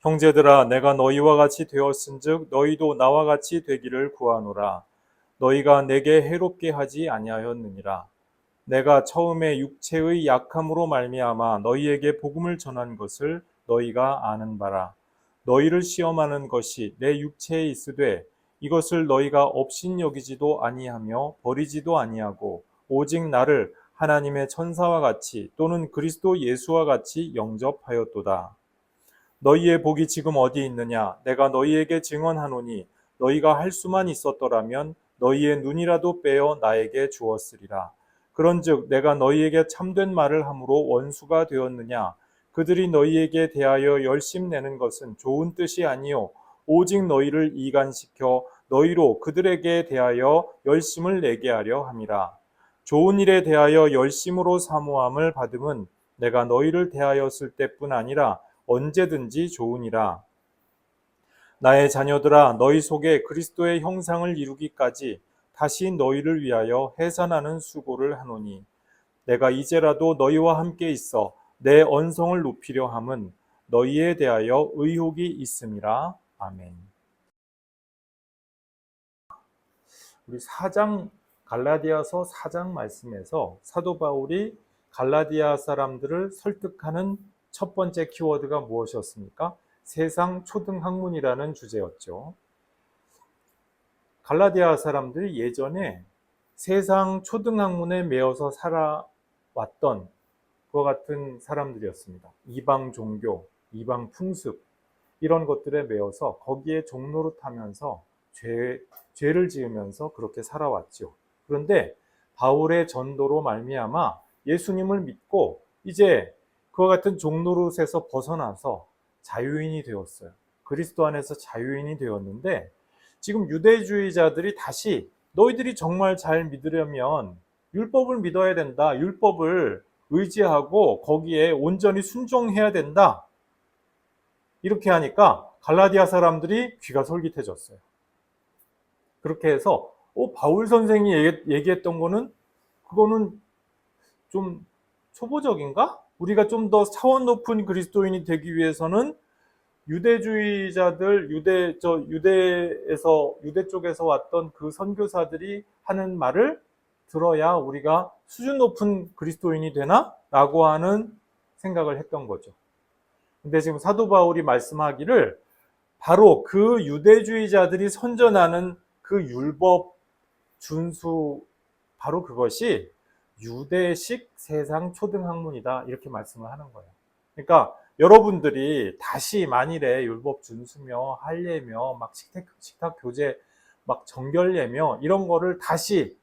형제들아, 내가 너희와 같이 되었은즉 너희도 나와 같이 되기를 구하노라. 너희가 내게 해롭게 하지 아니하였느니라. 내가 처음에 육체의 약함으로 말미암아 너희에게 복음을 전한 것을 너희가 아는 바라. 너희를 시험하는 것이 내 육체에 있으되 이것을 너희가 업신여기지도 아니하며 버리지도 아니하고 오직 나를 하나님의 천사와 같이 또는 그리스도 예수와 같이 영접하였도다. 너희의 복이 지금 어디 있느냐? 내가 너희에게 증언하노니 너희가 할 수만 있었더라면 너희의 눈이라도 빼어 나에게 주었으리라. 그런즉 내가 너희에게 참된 말을 함으로 원수가 되었느냐? 그들이 너희에게 대하여 열심내는 것은 좋은 뜻이 아니요 오직 너희를 이간시켜 너희로 그들에게 대하여 열심을 내게 하려 함이라. 좋은 일에 대하여 열심으로 사모함을 받음은 내가 너희를 대하였을 때뿐 아니라 언제든지 좋으니라. 나의 자녀들아, 너희 속에 그리스도의 형상을 이루기까지 다시 너희를 위하여 해산하는 수고를 하노니 내가 이제라도 너희와 함께 있어 내 언성을 높이려 함은 너희에 대하여 의혹이 있음이라. 아멘. 우리 갈라디아서 4장 말씀에서 사도 바울이 갈라디아 사람들을 설득하는 첫 번째 키워드가 무엇이었습니까? 세상 초등학문이라는 주제였죠. 갈라디아 사람들이 예전에 세상 초등학문에 매여서 살아왔던 그와 같은 사람들이었습니다. 이방 종교, 이방 풍습 이런 것들에 매여서 거기에 종노릇하면서 죄를 지으면서 그렇게 살아왔죠. 그런데 바울의 전도로 말미암아 예수님을 믿고 이제 그와 같은 종노릇에서 벗어나서 자유인이 되었어요. 그리스도 안에서 자유인이 되었는데 지금 유대주의자들이 다시 너희들이 정말 잘 믿으려면 율법을 믿어야 된다. 율법을 의지하고 거기에 온전히 순종해야 된다. 이렇게 하니까 갈라디아 사람들이 귀가 솔깃해졌어요. 그렇게 해서 바울 선생이 얘기했던 그거는 좀 초보적인가? 우리가 좀 더 차원 높은 그리스도인이 되기 위해서는 유대주의자들, 유대 쪽에서 왔던 그 선교사들이 하는 말을 들어야 우리가 수준 높은 그리스도인이 되나? 라고 하는 생각을 했던 거죠. 근데 지금 사도 바울이 말씀하기를 바로 그 유대주의자들이 선전하는 그 율법 준수, 바로 그것이 유대식 세상 초등학문이다. 이렇게 말씀을 하는 거예요. 그러니까 여러분들이 다시 만일에 율법 준수며 할례며 막 식탁 교제 막 정결례며 이런 거를 다시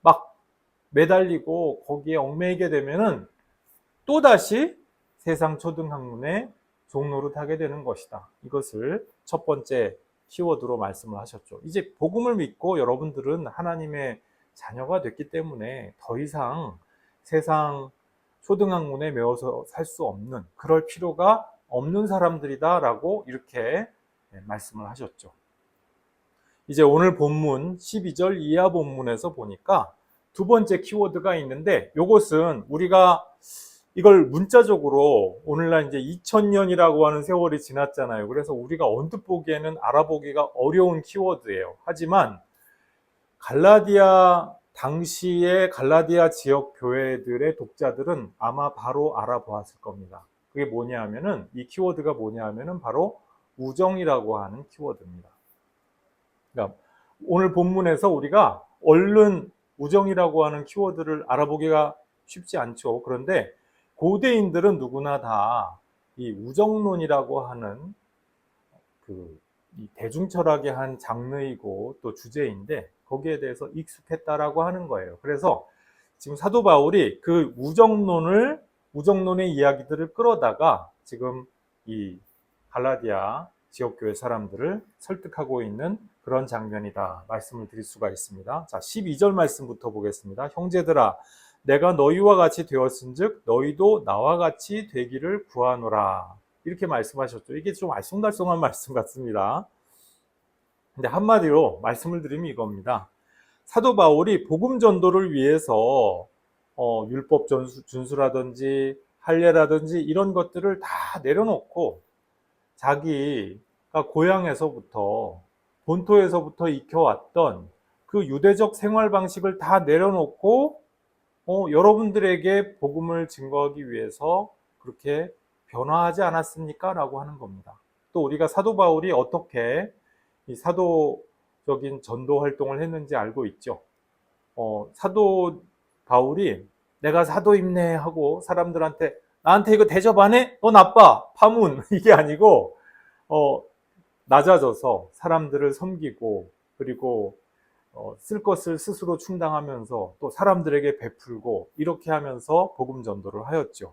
막 매달리고 거기에 얽매이게 되면은 또다시 세상 초등학문에 종노릇하게 되는 것이다. 이것을 첫 번째 키워드로 말씀을 하셨죠. 이제 복음을 믿고 여러분들은 하나님의 자녀가 됐기 때문에 더 이상 세상 초등학문에 매어서 살 수 없는, 그럴 필요가 없는 사람들이다라고 이렇게 말씀을 하셨죠. 이제 오늘 본문 12절 이하 본문에서 보니까 두 번째 키워드가 있는데, 이것은 우리가 이걸 문자적으로 오늘날 이제 2000년이라고 하는 세월이 지났잖아요. 그래서 우리가 언뜻 보기에는 알아보기가 어려운 키워드예요. 하지만 당시의 갈라디아 지역 교회들의 독자들은 아마 바로 알아보았을 겁니다. 그게 뭐냐 하면은, 이 키워드가 뭐냐 하면은 바로 우정이라고 하는 키워드입니다. 그러니까 오늘 본문에서 우리가 얼른 우정이라고 하는 키워드를 알아보기가 쉽지 않죠. 그런데 고대인들은 누구나 다 이 우정론이라고 하는 이 대중철학의 한 장르이고 또 주제인데 거기에 대해서 익숙했다라고 하는 거예요. 그래서 지금 사도 바울이 그 우정론의 이야기들을 끌어다가 지금 이 갈라디아 지역교회 사람들을 설득하고 있는 그런 장면이다 말씀을 드릴 수가 있습니다. 자, 12절 말씀부터 보겠습니다. 형제들아, 내가 너희와 같이 되었은즉 너희도 나와 같이 되기를 구하노라. 이렇게 말씀하셨죠. 이게 좀 알쏭달쏭한 말씀 같습니다. 근데 한마디로 말씀을 드리면 이겁니다. 사도 바울이 복음 전도를 위해서 율법 준수라든지 할례라든지 이런 것들을 다 내려놓고 자기가 고향에서부터 본토에서부터 익혀왔던 그 유대적 생활 방식을 다 내려놓고 여러분들에게 복음을 증거하기 위해서 그렇게 변화하지 않았습니까? 라고 하는 겁니다. 또 우리가 사도 바울이 어떻게 이 사도적인 전도 활동을 했는지 알고 있죠. 사도 바울이 내가 사도입네 하고 사람들한테 나한테 이거 대접 안 해? 너 나빠! 파문! 이게 아니고 낮아져서 사람들을 섬기고 그리고 쓸 것을 스스로 충당하면서 또 사람들에게 베풀고 이렇게 하면서 복음 전도를 하였죠.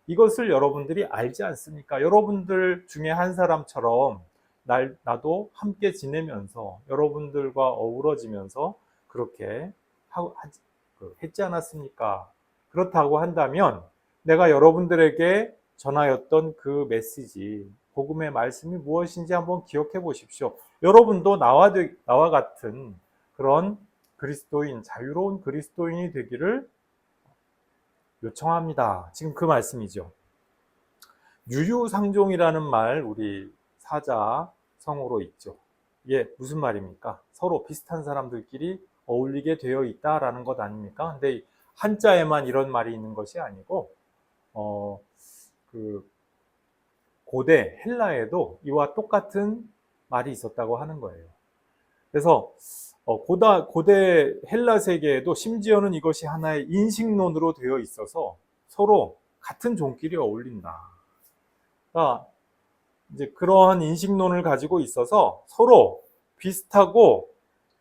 이것을 여러분들이 알지 않습니까? 여러분들 중에 한 사람처럼 나도 함께 지내면서 여러분들과 어우러지면서 그렇게 했지 않았습니까? 그렇다고 한다면 내가 여러분들에게 전하였던 그 메시지, 복음의 말씀이 무엇인지 한번 기억해 보십시오. 여러분도 나와 같은 그런 그리스도인, 자유로운 그리스도인이 되기를 요청합니다. 지금 그 말씀이죠. 유유상종이라는 말 우리 사자성어로 있죠. 이게 무슨 말입니까? 서로 비슷한 사람들끼리 어울리게 되어 있다라는 것 아닙니까? 근데 한자에만 이런 말이 있는 것이 아니고 그 고대 헬라에도 이와 똑같은 말이 있었다고 하는 거예요. 그래서 고대 헬라 세계에도 심지어는 이것이 하나의 인식론으로 되어 있어서 서로 같은 종끼리 어울린다. 그러니까 이제 그러한 인식론을 가지고 있어서 서로 비슷하고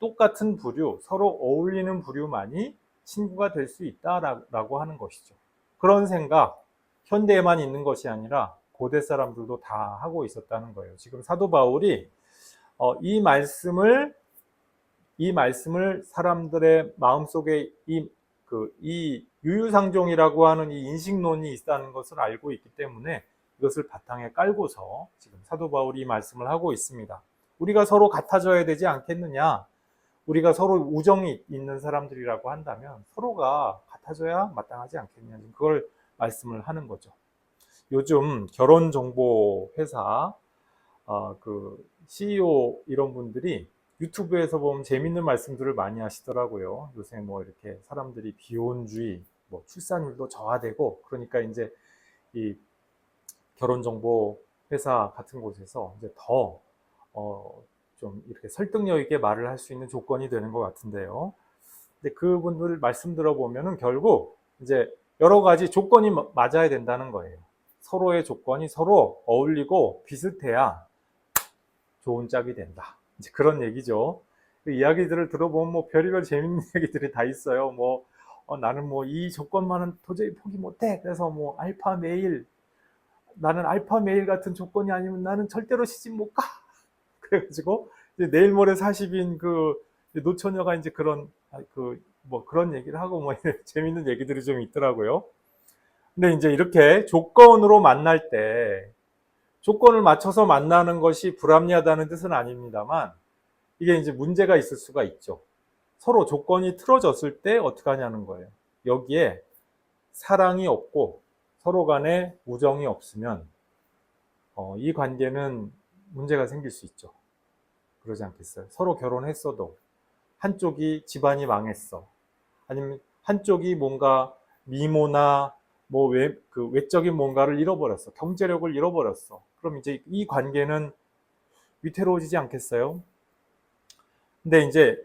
똑같은 부류, 서로 어울리는 부류만이 친구가 될 수 있다라고 하는 것이죠. 그런 생각, 현대에만 있는 것이 아니라 고대 사람들도 다 하고 있었다는 거예요. 지금 사도 바울이 이 말씀을 사람들의 마음속에 이 유유상종이라고 하는 이 인식론이 있다는 것을 알고 있기 때문에 이것을 바탕에 깔고서 지금 사도 바울이 이 말씀을 하고 있습니다. 우리가 서로 같아져야 되지 않겠느냐? 우리가 서로 우정이 있는 사람들이라고 한다면 서로가 같아져야 마땅하지 않겠느냐? 그걸 말씀을 하는 거죠. 요즘 결혼정보회사 그 CEO 이런 분들이 유튜브에서 보면 재밌는 말씀들을 많이 하시더라고요. 요새 뭐 이렇게 사람들이 비혼주의, 뭐 출산율도 저하되고 그러니까 이제 이 결혼정보 회사 같은 곳에서 이제 더 좀 이렇게 설득력 있게 말을 할 수 있는 조건이 되는 것 같은데요. 근데 그분들 말씀 들어보면은 결국 이제 여러 가지 조건이 맞아야 된다는 거예요. 서로의 조건이 서로 어울리고 비슷해야 좋은 짝이 된다. 이제 그런 얘기죠. 그 이야기들을 들어보면 뭐 별의별 재밌는 얘기들이 다 있어요. 뭐 나는 뭐 이 조건만은 도저히 포기 못해. 그래서 뭐 알파 메일, 나는 알파 메일 같은 조건이 아니면 나는 절대로 시집 못 가. 그래가지고 이제 내일 모레 40인 그 노처녀가 이제 그런 뭐 그런 얘기를 하고 뭐 재밌는 얘기들이 좀 있더라고요. 근데 이제 이렇게 조건으로 만날 때 조건을 맞춰서 만나는 것이 불합리하다는 뜻은 아닙니다만 이게 이제 문제가 있을 수가 있죠. 서로 조건이 틀어졌을 때 어떻게 하냐는 거예요. 여기에 사랑이 없고 서로 간에 우정이 없으면 이 관계는 문제가 생길 수 있죠. 그러지 않겠어요? 서로 결혼했어도 한쪽이 집안이 망했어. 아니면 한쪽이 뭔가 미모나 뭐 외적인 뭔가를 잃어버렸어. 경제력을 잃어버렸어. 그럼 이제 이 관계는 위태로워지지 않겠어요? 근데 이제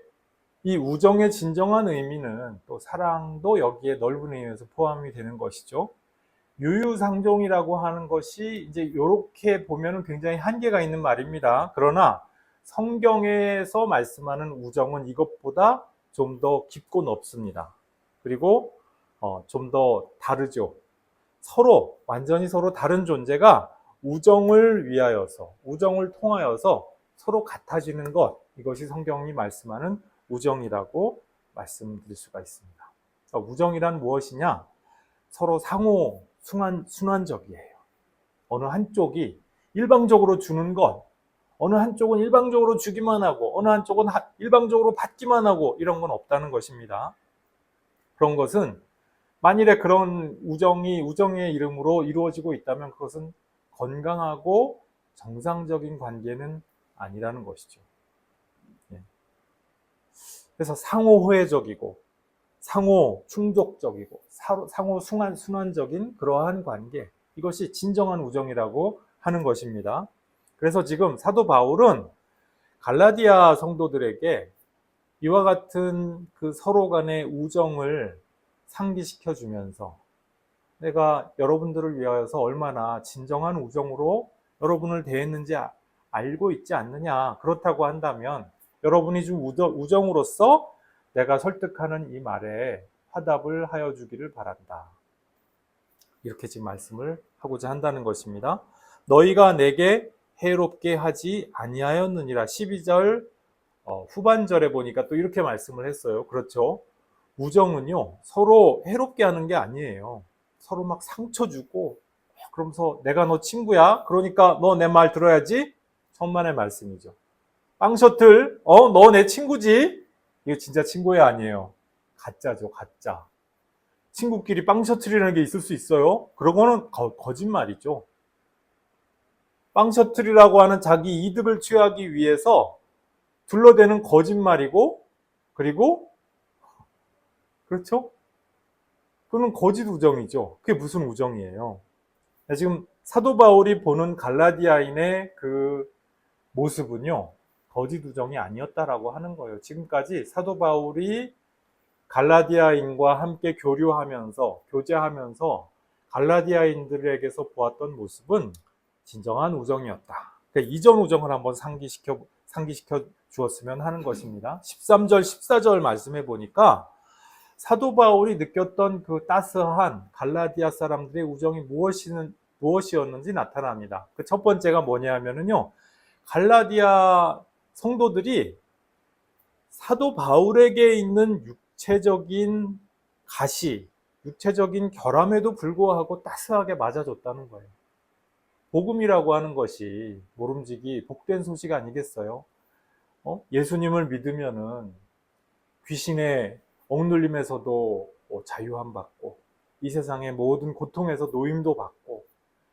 이 우정의 진정한 의미는 또 사랑도 여기에 넓은 의미에서 포함이 되는 것이죠. 유유상종이라고 하는 것이 이제 이렇게 보면은 굉장히 한계가 있는 말입니다. 그러나 성경에서 말씀하는 우정은 이것보다 좀 더 깊고 넓습니다. 그리고 좀 더 다르죠. 완전히 서로 다른 존재가 우정을 위하여서, 우정을 통하여서 서로 같아지는 것, 이것이 성경이 말씀하는 우정이라고 말씀드릴 수가 있습니다. 우정이란 무엇이냐? 서로 상호 순환적이에요. 어느 한쪽이 일방적으로 주는 것, 어느 한쪽은 일방적으로 주기만 하고 어느 한쪽은 일방적으로 받기만 하고 이런 건 없다는 것입니다. 그런 것은 만일에 그런 우정이 우정의 이름으로 이루어지고 있다면 그것은 건강하고 정상적인 관계는 아니라는 것이죠. 예. 그래서 상호 호혜적이고 상호 충족적이고 상호 순환적인 그러한 관계, 이것이 진정한 우정이라고 하는 것입니다. 그래서 지금 사도 바울은 갈라디아 성도들에게 이와 같은 그 서로 간의 우정을 상기시켜 주면서 내가 여러분들을 위하여서 얼마나 진정한 우정으로 여러분을 대했는지 알고 있지 않느냐. 그렇다고 한다면 여러분이 좀 우정으로서 내가 설득하는 이 말에 화답을 하여 주기를 바란다. 이렇게 지금 말씀을 하고자 한다는 것입니다. 너희가 내게 해롭게 하지 아니하였느니라. 12절 후반절에 보니까 또 이렇게 말씀을 했어요. 그렇죠. 우정은요, 서로 해롭게 하는 게 아니에요. 서로 막 상처 주고, 그러면서 내가 너 친구야? 그러니까 너 내 말 들어야지? 천만의 말씀이죠. 빵셔틀, 너 내 친구지? 이거 진짜 친구야, 아니에요? 가짜죠, 가짜. 친구끼리 빵셔틀이라는 게 있을 수 있어요? 그런 거는 거짓말이죠. 빵셔틀이라고 하는 자기 이득을 취하기 위해서 둘러대는 거짓말이고, 그리고 그렇죠? 그건 거짓 우정이죠. 그게 무슨 우정이에요? 지금 사도 바울이 보는 갈라디아인의 그 모습은요, 거짓 우정이 아니었다라고 하는 거예요. 지금까지 사도 바울이 갈라디아인과 함께 교제하면서 갈라디아인들에게서 보았던 모습은 진정한 우정이었다. 그러니까 이전 우정을 한번 상기시켜 주었으면 하는 것입니다. 13절, 14절 말씀해 보니까 사도 바울이 느꼈던 그 따스한 갈라디아 사람들의 우정이 무엇이었는지 나타납니다. 그 첫 번째가 뭐냐면요, 갈라디아 성도들이 사도 바울에게 있는 육체적인 육체적인 결함에도 불구하고 따스하게 맞아줬다는 거예요. 복음이라고 하는 것이 모름지기 복된 소식 아니겠어요? 예수님을 믿으면은 귀신의 억눌림에서도 자유함 받고, 이 세상의 모든 고통에서 노임도 받고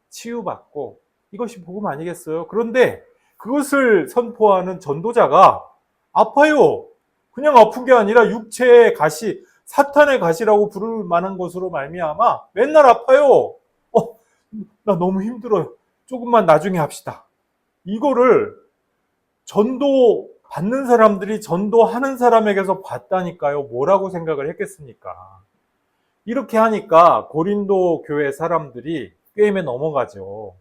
치유받고, 이것이 복음 아니겠어요? 그런데 그것을 선포하는 전도자가 아파요. 그냥 아픈 게 아니라 육체의 가시, 사탄의 가시라고 부를 만한 것으로 말미암아 맨날 아파요. 나 너무 힘들어요. 조금만 나중에 합시다. 이거를 전도 받는 사람들이 전도하는 사람에게서 봤다니까요. 뭐라고 생각을 했겠습니까? 이렇게 하니까 고린도 교회 사람들이 게임에 넘어가죠.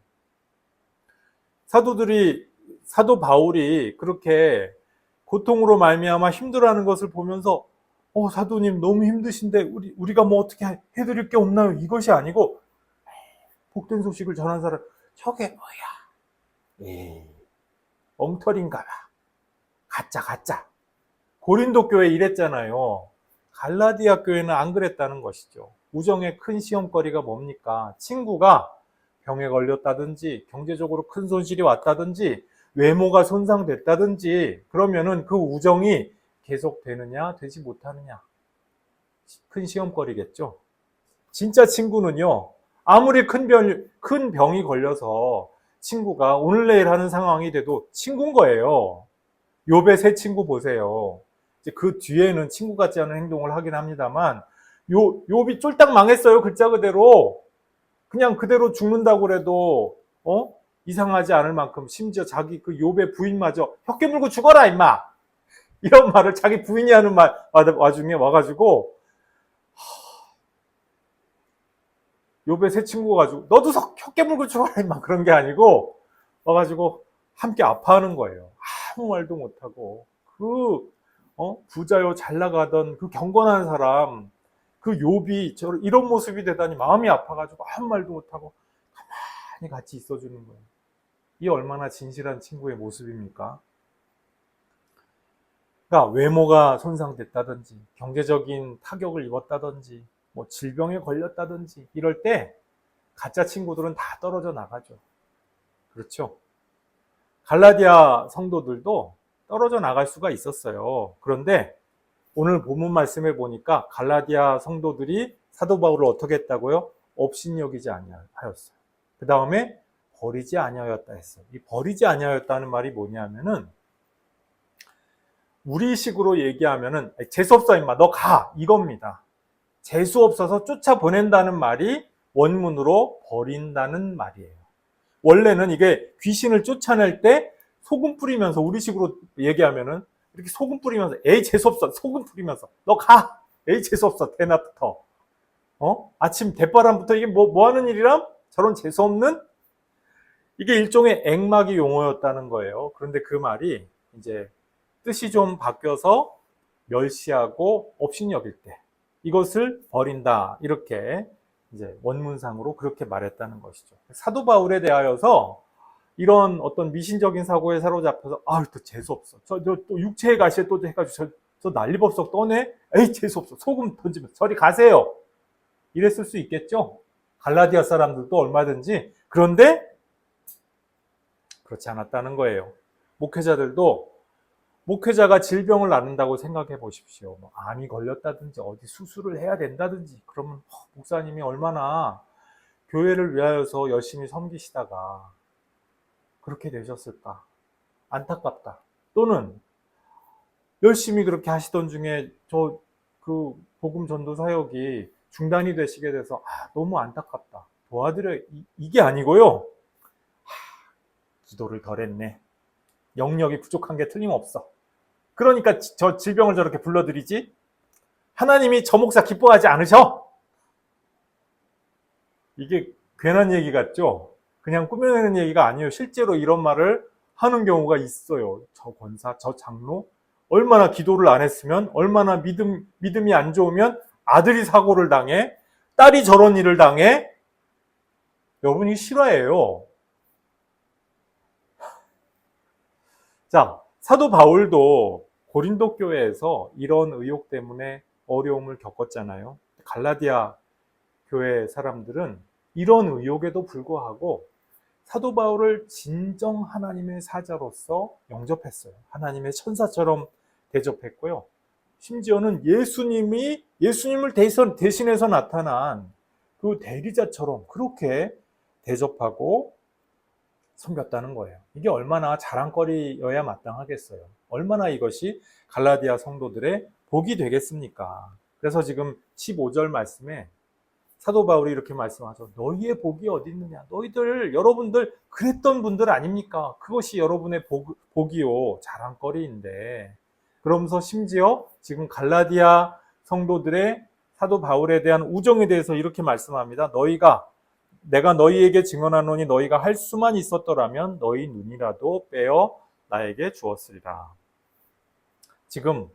사도 바울이 그렇게 고통으로 말미암아 힘들어하는 것을 보면서 사도님 너무 힘드신데 우리가 뭐 어떻게 해드릴 게 없나요? 이것이 아니고 복된 소식을 전한 사람, 저게 뭐야? 엉터리인가 봐. 가짜. 고린도 교회 이랬잖아요. 갈라디아 교회는 안 그랬다는 것이죠. 우정의 큰 시험거리가 뭡니까? 친구가 병에 걸렸다든지 경제적으로 큰 손실이 왔다든지 외모가 손상됐다든지 그러면은 그 우정이 계속되느냐 되지 못하느냐, 큰 시험거리겠죠. 진짜 친구는요, 아무리 큰 병이 걸려서 친구가 오늘 내일 하는 상황이 돼도 친구인 거예요. 욥의 세 친구 보세요. 이제 그 뒤에는 친구 같지 않은 행동을 하긴 합니다만, 욥이 쫄딱 망했어요. 글자 그대로. 그냥 그대로 죽는다고 그래도 이상하지 않을 만큼, 심지어 자기 그 욥의 부인마저 혀깨 물고 죽어라 임마, 이런 말을 자기 부인이 하는 말 와중에 와가지고, 욥의 세 친구가 가지고 너도 혀깨 물고 죽어라 임마, 그런 게 아니고 와가지고 함께 아파하는 거예요. 아무 말도 못하고. 부자요 잘 나가던 그 경건한 사람, 그 욥이 이런 모습이 되다니 마음이 아파가지고 아무 말도 못하고 가만히 같이 있어주는 거예요. 이 얼마나 진실한 친구의 모습입니까? 그러니까 외모가 손상됐다든지 경제적인 타격을 입었다든지 뭐 질병에 걸렸다든지 이럴 때 가짜 친구들은 다 떨어져 나가죠. 그렇죠? 갈라디아 성도들도 떨어져 나갈 수가 있었어요. 그런데 오늘 본문 말씀에 보니까 갈라디아 성도들이 사도 바울을 어떻게 했다고요? 업신여기지 아니하였어요. 그 다음에 버리지 아니하였다 했어요. 이 버리지 아니하였다는 말이 뭐냐면은 우리식으로 얘기하면은 재수없어 임마 너 가 이겁니다. 재수없어서 쫓아보낸다는 말이 원문으로 버린다는 말이에요. 원래는 이게 귀신을 쫓아낼 때 소금 뿌리면서 우리식으로 얘기하면은 이렇게 소금 뿌리면서 에이 재수없어 소금 뿌리면서 너 가 에이 재수없어 대낮부터 아침 대바람부터 이게 뭐 하는 일이람 저런 재수없는 이게 일종의 액막이 용어였다는 거예요. 그런데 그 말이 이제 뜻이 좀 바뀌어서 멸시하고 업신여길 때 이것을 버린다 이렇게 이제 원문상으로 그렇게 말했다는 것이죠. 사도 바울에 대하여서 이런 어떤 미신적인 사고에 사로잡혀서 또 재수없어. 또 육체의 가시에 또 해가지고 저 난리법석 떠네? 에이 재수없어. 소금 던지면 저리 가세요. 이랬을 수 있겠죠. 갈라디아 사람들도 얼마든지. 그런데 그렇지 않았다는 거예요. 목회자가 질병을 앓는다고 생각해 보십시오. 뭐 암이 걸렸다든지 어디 수술을 해야 된다든지 그러면 목사님이 얼마나 교회를 위하여서 열심히 섬기시다가 그렇게 되셨을까? 안타깝다. 또는 열심히 그렇게 하시던 중에 그 복음 전도 사역이 중단이 되시게 돼서 너무 안타깝다. 도와드려 이게 아니고요. 기도를 덜 했네. 영역이 부족한 게 틀림없어. 그러니까 저 질병을 저렇게 불러들이지? 하나님이 저 목사 기뻐하지 않으셔? 이게 괜한 얘기 같죠? 그냥 꾸며내는 얘기가 아니에요. 실제로 이런 말을 하는 경우가 있어요. 저 권사, 저 장로, 얼마나 기도를 안 했으면, 얼마나 믿음이 안 좋으면 아들이 사고를 당해, 딸이 저런 일을 당해, 여러분이 실화예요. 자, 사도 바울도 고린도 교회에서 이런 의혹 때문에 어려움을 겪었잖아요. 갈라디아 교회 사람들은 이런 의혹에도 불구하고 사도 바울을 진정 하나님의 사자로서 영접했어요. 하나님의 천사처럼 대접했고요. 심지어는 예수님을 대신해서 나타난 그 대리자처럼 그렇게 대접하고 섬겼다는 거예요. 이게 얼마나 자랑거리여야 마땅하겠어요. 얼마나 이것이 갈라디아 성도들의 복이 되겠습니까? 그래서 지금 15절 말씀에 사도 바울이 이렇게 말씀하죠. 너희의 복이 어디 있느냐? 여러분들 그랬던 분들 아닙니까? 그것이 여러분의 복이요. 자랑거리인데. 그러면서 심지어 지금 갈라디아 성도들의 사도 바울에 대한 우정에 대해서 이렇게 말씀합니다. 내가 너희에게 증언하노니 너희가 할 수만 있었더라면 너희 눈이라도 빼어 나에게 주었으리라. 지금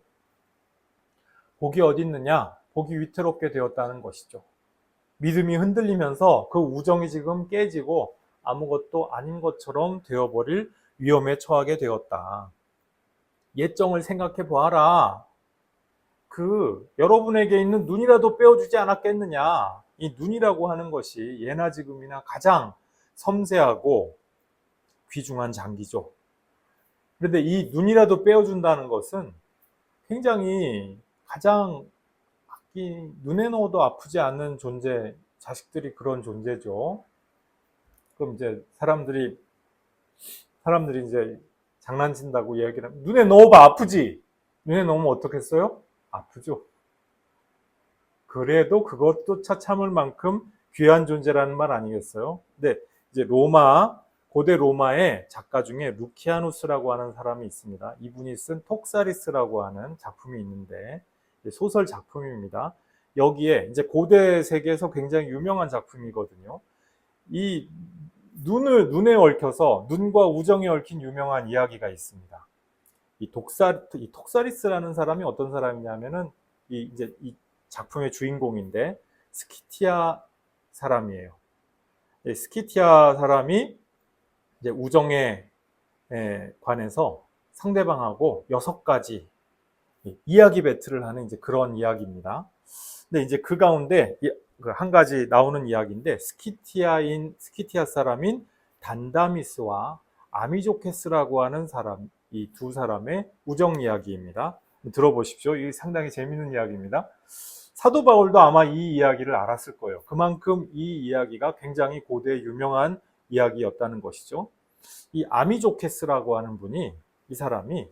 복이 어디 있느냐? 복이 위태롭게 되었다는 것이죠. 믿음이 흔들리면서 그 우정이 지금 깨지고 아무것도 아닌 것처럼 되어버릴 위험에 처하게 되었다. 예정을 생각해 보아라. 여러분에게 있는 눈이라도 빼어주지 않았겠느냐. 이 눈이라고 하는 것이 예나 지금이나 가장 섬세하고 귀중한 장기죠. 그런데 이 눈이라도 빼어준다는 것은 굉장히 가장 눈에 넣어도 아프지 않는 존재, 자식들이 그런 존재죠. 그럼 이제 사람들이 이제 장난친다고 이야기를 하면 눈에 넣어봐 아프지? 눈에 넣으면 어떻겠어요? 아프죠. 그래도 그것도 참을 만큼 귀한 존재라는 말 아니겠어요? 근데 이제 고대 로마의 작가 중에 루키아누스라고 하는 사람이 있습니다. 이분이 쓴 톡사리스라고 하는 작품이 있는데 소설 작품입니다. 여기에 이제 고대 세계에서 굉장히 유명한 작품이거든요. 이 눈에 얽혀서 눈과 우정에 얽힌 유명한 이야기가 있습니다. 이 톡사리스라는 사람이 어떤 사람이냐면은 이 작품의 주인공인데 스키티아 사람이에요. 스키티아 사람이 이제 우정에 관해서 상대방하고 6가지 이야기 배틀을 하는 이제 그런 이야기입니다. 근데 이제 그 가운데 한 가지 나오는 이야기인데 스키티아 사람인 단다미스와 아미조케스라고 하는 사람, 이 두 사람의 우정 이야기입니다. 들어보십시오. 이게 상당히 재밌는 이야기입니다. 사도 바울도 아마 이 이야기를 알았을 거예요. 그만큼 이 이야기가 굉장히 고대 유명한 이야기였다는 것이죠. 이 아미조케스라고 하는 분이, 이 사람이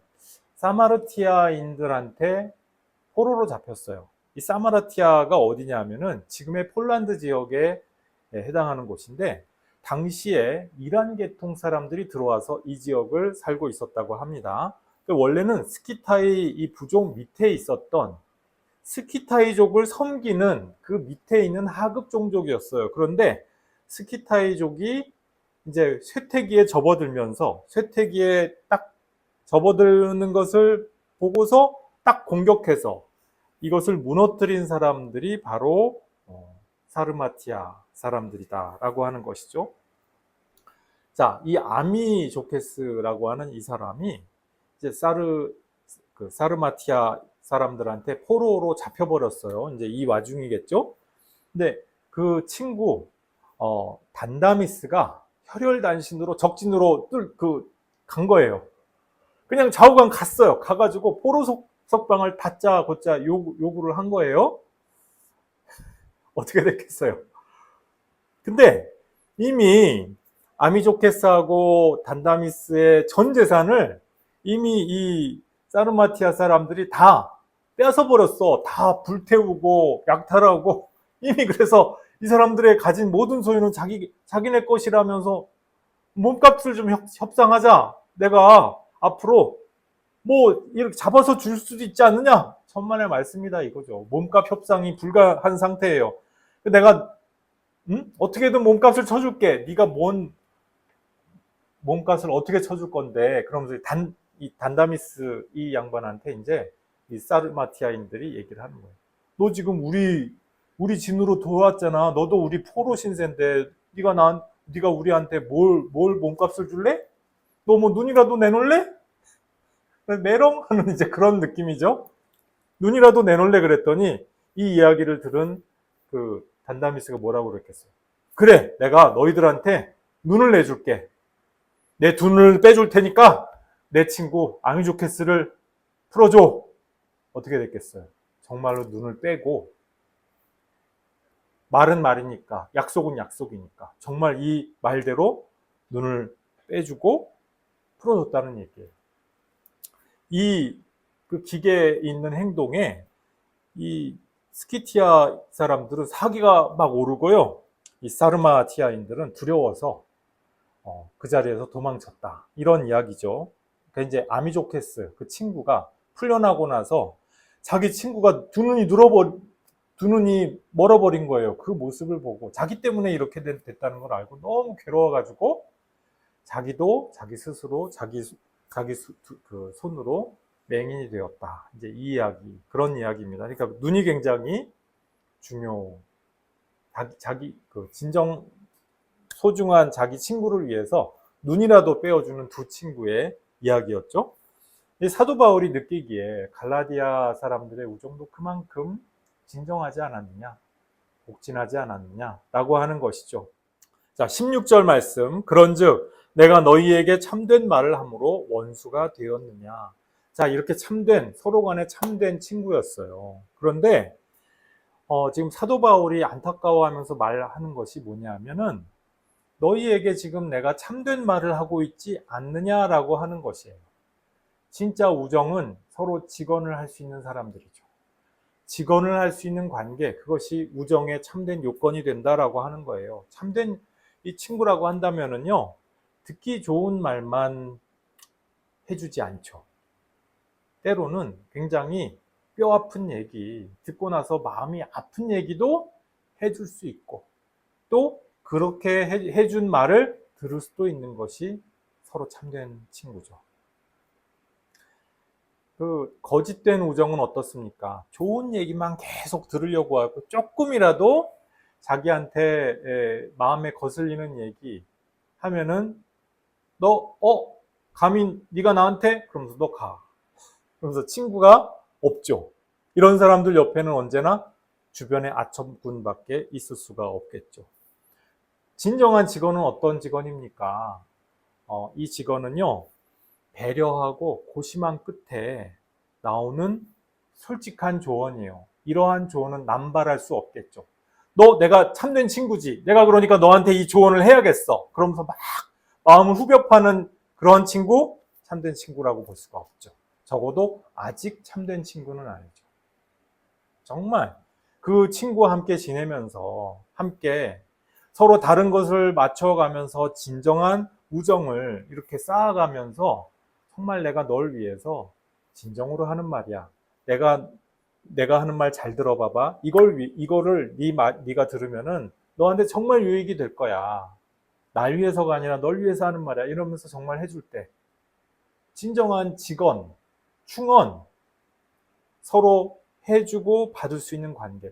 사마르티아인들한테 포로로 잡혔어요. 이 사마르티아가 어디냐 하면은 지금의 폴란드 지역에 해당하는 곳인데, 당시에 이란 계통 사람들이 들어와서 이 지역을 살고 있었다고 합니다. 원래는 스키타이 이 부족 밑에 있었던 스키타이족을 섬기는 그 밑에 있는 하급 종족이었어요. 그런데 스키타이족이 이제 쇠퇴기에 접어들면서, 쇠퇴기에 딱 접어드는 것을 보고서 딱 공격해서 이것을 무너뜨린 사람들이 바로 사르마티아 사람들이다라고 하는 것이죠. 자, 이 아미조케스라고 하는 이 사람이 이제 사르마티아 사람들한테 포로로 잡혀버렸어요. 이제 이 와중이겠죠. 근데 그 친구 단다미스가 혈혈단신으로 적진으로 간 거예요. 그냥 좌우간 갔어요. 가가지고 포로 석방을 다짜고짜 요구를 한 거예요. 어떻게 됐겠어요? 근데 이미 아미조케스하고 단다미스의 전 재산을 이미 이 사르마티아 사람들이 다 뺏어버렸어. 다 불태우고 약탈하고, 이미 그래서 이 사람들의 가진 모든 소유는 자기네 것이라면서 몸값을 좀 협상하자. 내가 앞으로 뭐 이렇게 잡아서 줄 수도 있지 않느냐. 천만의 말씀이다 이거죠. 몸값 협상이 불가한 상태예요. 내가 어떻게든 몸값을 쳐줄게. 네가 뭔 몸값을 어떻게 쳐줄 건데. 그러면서 이 단다미스 이 양반한테 이제 이 사르마티아인들이 얘기를 하는 거예요. 너 지금 우리 진으로 도왔잖아. 너도 우리 포로 신세인데 네가 우리한테 뭘 몸값을 줄래? 너 뭐 눈이라도 내놓을래? 메롱 하는 이제 그런 느낌이죠. 눈이라도 내놓을래 그랬더니 이 이야기를 들은 그 단다미스가 뭐라고 그랬겠어요? 그래, 내가 너희들한테 눈을 내줄게. 내 눈을 빼줄 테니까 내 친구 아미조케스를 풀어줘. 어떻게 됐겠어요? 정말로 눈을 빼고, 말은 말이니까 약속은 약속이니까 정말 이 말대로 눈을 빼주고 풀어줬다는 얘기예요. 그 기계에 있는 행동에 이 스키티아 사람들은 사기가 막 오르고요. 이 사르마티아인들은 두려워서 그 자리에서 도망쳤다. 이런 이야기죠. 그러니까 이제 아미조케스 그 친구가 풀려나고 나서 자기 친구가 두 눈이 멀어버린 거예요. 그 모습을 보고 자기 때문에 이렇게 됐다는 걸 알고 너무 괴로워가지고 자기도 자기 스스로 자기 그 손으로 맹인이 되었다. 이제 이 이야기, 그런 이야기입니다. 그러니까 눈이 굉장히 자기 그 진정 소중한 자기 친구를 위해서 눈이라도 빼어주는 두 친구의 이야기였죠. 사도 바울이 느끼기에 갈라디아 사람들의 우정도 그만큼 진정하지 않았느냐, 복진하지 않았느냐라고 하는 것이죠. 자, 16절 말씀. 그런즉 내가 너희에게 참된 말을 함으로 원수가 되었느냐. 자, 이렇게 서로 간에 참된 친구였어요. 그런데 지금 사도 바울이 안타까워하면서 말하는 것이 뭐냐면은 너희에게 지금 내가 참된 말을 하고 있지 않느냐라고 하는 것이에요. 진짜 우정은 서로 직언을 할 수 있는 사람들이죠. 직언을 할 수 있는 관계, 그것이 우정의 참된 요건이 된다라고 하는 거예요. 참된 이 친구라고 한다면은요, 듣기 좋은 말만 해주지 않죠. 때로는 굉장히 뼈 아픈 얘기, 듣고 나서 마음이 아픈 얘기도 해줄 수 있고, 또 그렇게 해준 말을 들을 수도 있는 것이 서로 참된 친구죠. 그 거짓된 우정은 어떻습니까? 좋은 얘기만 계속 들으려고 하고 조금이라도 자기한테 마음에 거슬리는 얘기 하면은 너 감히 네가 나한테? 그러면서 너 가. 그러면서 친구가 없죠. 이런 사람들 옆에는 언제나 주변에 아첨꾼밖에 있을 수가 없겠죠. 진정한 직원은 어떤 직원입니까? 이 직원은요, 배려하고 고심한 끝에 나오는 솔직한 조언이에요. 이러한 조언은 남발할 수 없겠죠. 너 내가 참된 친구지. 내가 그러니까 너한테 이 조언을 해야겠어. 그러면서 막 마음을 후벼 파는 그런 친구, 참된 친구라고 볼 수가 없죠. 적어도 아직 참된 친구는 아니죠. 정말 그 친구와 함께 지내면서 함께 서로 다른 것을 맞춰가면서 진정한 우정을 이렇게 쌓아가면서 정말 내가 널 위해서 진정으로 하는 말이야. 내가 하는 말 잘 들어봐봐. 이거를 네가 들으면은 너한테 정말 유익이 될 거야. 날 위해서가 아니라 널 위해서 하는 말이야. 이러면서 정말 해줄 때 진정한 직원, 충원, 서로 해주고 받을 수 있는 관계.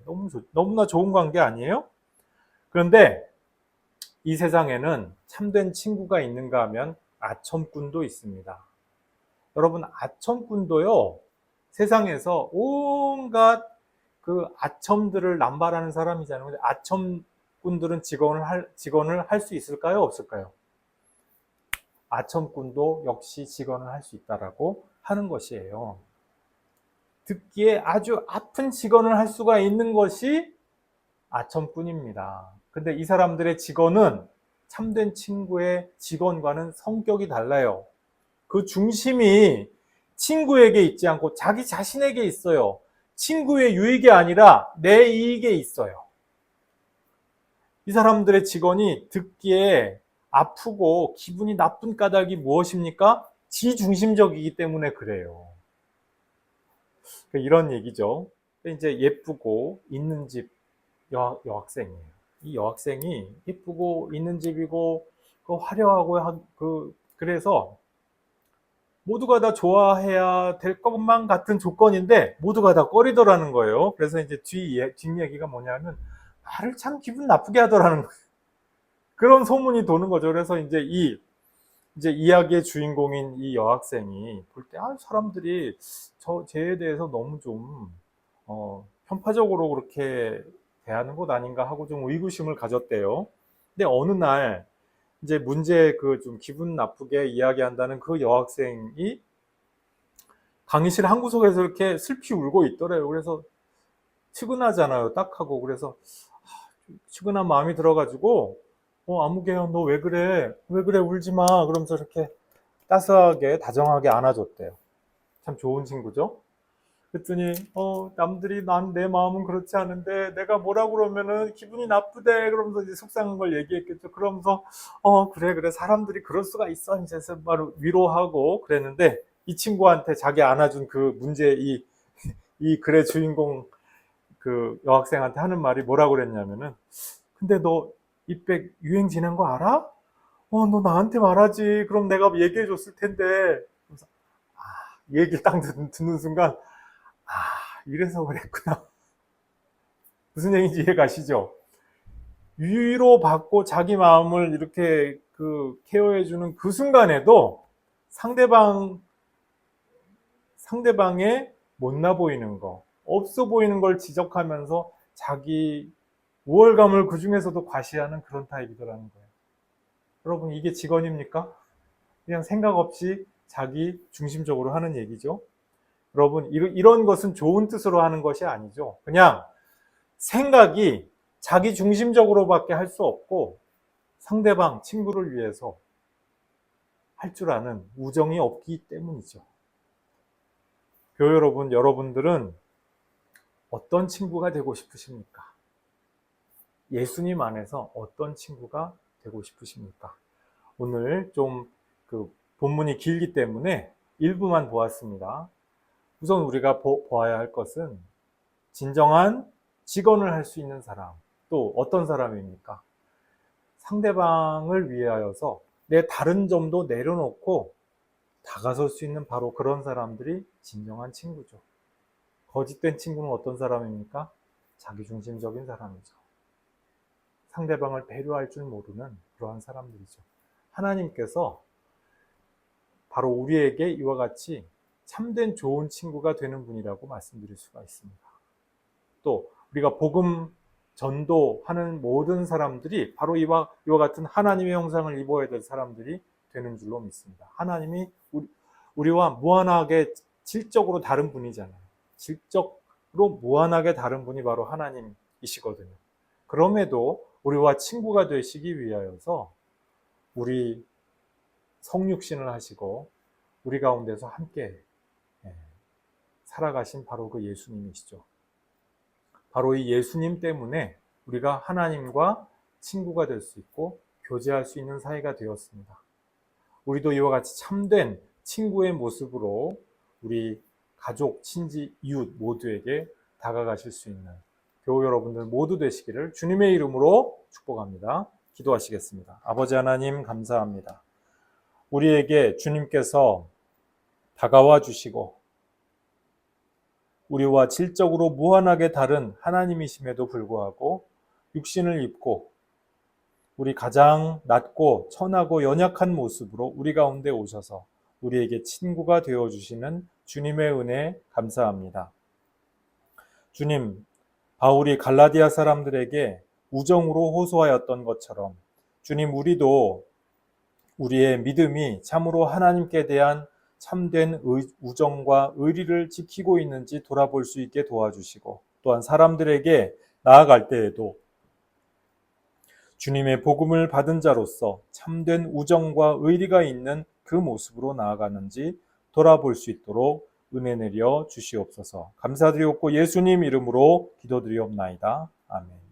너무나 좋은 관계 아니에요? 그런데 이 세상에는 참된 친구가 있는가 하면 아첨꾼도 있습니다. 여러분, 아첨꾼도요, 세상에서 온갖 그 아첨들을 남발하는 사람이잖아요. 근데 아첨꾼들은 직원을 할 수 있을까요? 없을까요? 아첨꾼도 역시 직원을 할 수 있다라고 하는 것이에요. 듣기에 아주 아픈 직원을 할 수가 있는 것이 아첨꾼입니다. 근데 이 사람들의 직원은 참된 친구의 직원과는 성격이 달라요. 그 중심이 친구에게 있지 않고 자기 자신에게 있어요. 친구의 유익이 아니라 내 이익에 있어요. 이 사람들의 직원이 듣기에 아프고 기분이 나쁜 까닭이 무엇입니까? 지중심적이기 때문에 그래요. 이런 얘기죠. 이제 예쁘고 있는 집 여학생이에요. 이 여학생이 예쁘고 있는 집이고 화려하고 그래서 모두가 다 좋아해야 될 것만 같은 조건인데 모두가 다 꺼리더라는 거예요. 그래서 이제 뒷얘기가 뭐냐면 나를 참 기분 나쁘게 하더라는 거예요. 그런 소문이 도는 거죠. 그래서 이제 이야기의 주인공인 이 여학생이 볼 때, 사람들이 쟤에 대해서 너무 좀, 편파적으로 그렇게 대하는 것 아닌가 하고 좀 의구심을 가졌대요. 근데 어느 날, 이제 좀 기분 나쁘게 이야기한다는 그 여학생이 강의실 한 구석에서 이렇게 슬피 울고 있더래요. 그래서 측은하잖아요. 딱하고. 그래서 측은한 마음이 들어가지고, 아무개야, 너 왜 그래? 왜 그래? 울지 마. 그러면서 이렇게 따스하게, 다정하게 안아줬대요. 참 좋은 친구죠? 그랬더니, 남들이 내 마음은 그렇지 않은데, 내가 뭐라 그러면은 기분이 나쁘대. 그러면서 이제 속상한 걸 얘기했겠죠. 그러면서, 그래. 사람들이 그럴 수가 있어. 이제 바로 위로하고 그랬는데, 이 친구한테 자기 안아준 이 글의 주인공 그 여학생한테 하는 말이 뭐라고 그랬냐면은, 근데 너 이백 유행 지난 거 알아? 너 나한테 말하지. 그럼 내가 얘기해 줬을 텐데. 그래서, 이 얘기를 딱 듣는 순간, 이래서 그랬구나. 무슨 얘기인지 이해 가시죠? 위로받고 자기 마음을 이렇게 케어해주는 그 순간에도 상대방의 못나 보이는 거, 없어 보이는 걸 지적하면서 자기 우월감을 그 중에서도 과시하는 그런 타입이더라는 거예요. 여러분, 이게 직원입니까? 그냥 생각 없이 자기 중심적으로 하는 얘기죠. 여러분, 이런 것은 좋은 뜻으로 하는 것이 아니죠. 그냥 생각이 자기 중심적으로밖에 할 수 없고 상대방, 친구를 위해서 할 줄 아는 우정이 없기 때문이죠. 교회 여러분들은 어떤 친구가 되고 싶으십니까? 예수님 안에서 어떤 친구가 되고 싶으십니까? 오늘 좀 본문이 길기 때문에 일부만 보았습니다. 우선 우리가 보아야 할 것은 진정한 직언을 할 수 있는 사람, 또 어떤 사람입니까? 상대방을 위하여서 내 다른 점도 내려놓고 다가설 수 있는 바로 그런 사람들이 진정한 친구죠. 거짓된 친구는 어떤 사람입니까? 자기중심적인 사람이죠. 상대방을 배려할 줄 모르는 그러한 사람들이죠. 하나님께서 바로 우리에게 이와 같이 참된 좋은 친구가 되는 분이라고 말씀드릴 수가 있습니다. 또 우리가 복음 전도하는 모든 사람들이 바로 이와 같은 하나님의 형상을 입어야 될 사람들이 되는 줄로 믿습니다. 하나님이 우리와 무한하게 질적으로 다른 분이잖아요. 질적으로 무한하게 다른 분이 바로 하나님이시거든요. 그럼에도 우리와 친구가 되시기 위하여서 우리 성육신을 하시고 우리 가운데서 함께 살아가신 바로 그 예수님이시죠. 바로 이 예수님 때문에 우리가 하나님과 친구가 될 수 있고 교제할 수 있는 사이가 되었습니다. 우리도 이와 같이 참된 친구의 모습으로 우리 가족, 친지, 이웃 모두에게 다가가실 수 있는 교우 여러분들 모두 되시기를 주님의 이름으로 축복합니다. 기도하시겠습니다. 아버지 하나님 감사합니다. 우리에게 주님께서 다가와 주시고 우리와 질적으로 무한하게 다른 하나님이심에도 불구하고 육신을 입고 우리 가장 낮고 천하고 연약한 모습으로 우리 가운데 오셔서 우리에게 친구가 되어주시는 주님의 은혜 감사합니다. 주님, 바울이 갈라디아 사람들에게 우정으로 호소하였던 것처럼 주님, 우리도 우리의 믿음이 참으로 하나님께 대한 참된 우정과 의리를 지키고 있는지 돌아볼 수 있게 도와주시고 또한 사람들에게 나아갈 때에도 주님의 복음을 받은 자로서 참된 우정과 의리가 있는 그 모습으로 나아가는지 돌아볼 수 있도록 은혜 내려 주시옵소서. 감사드리옵고 예수님 이름으로 기도드리옵나이다. 아멘.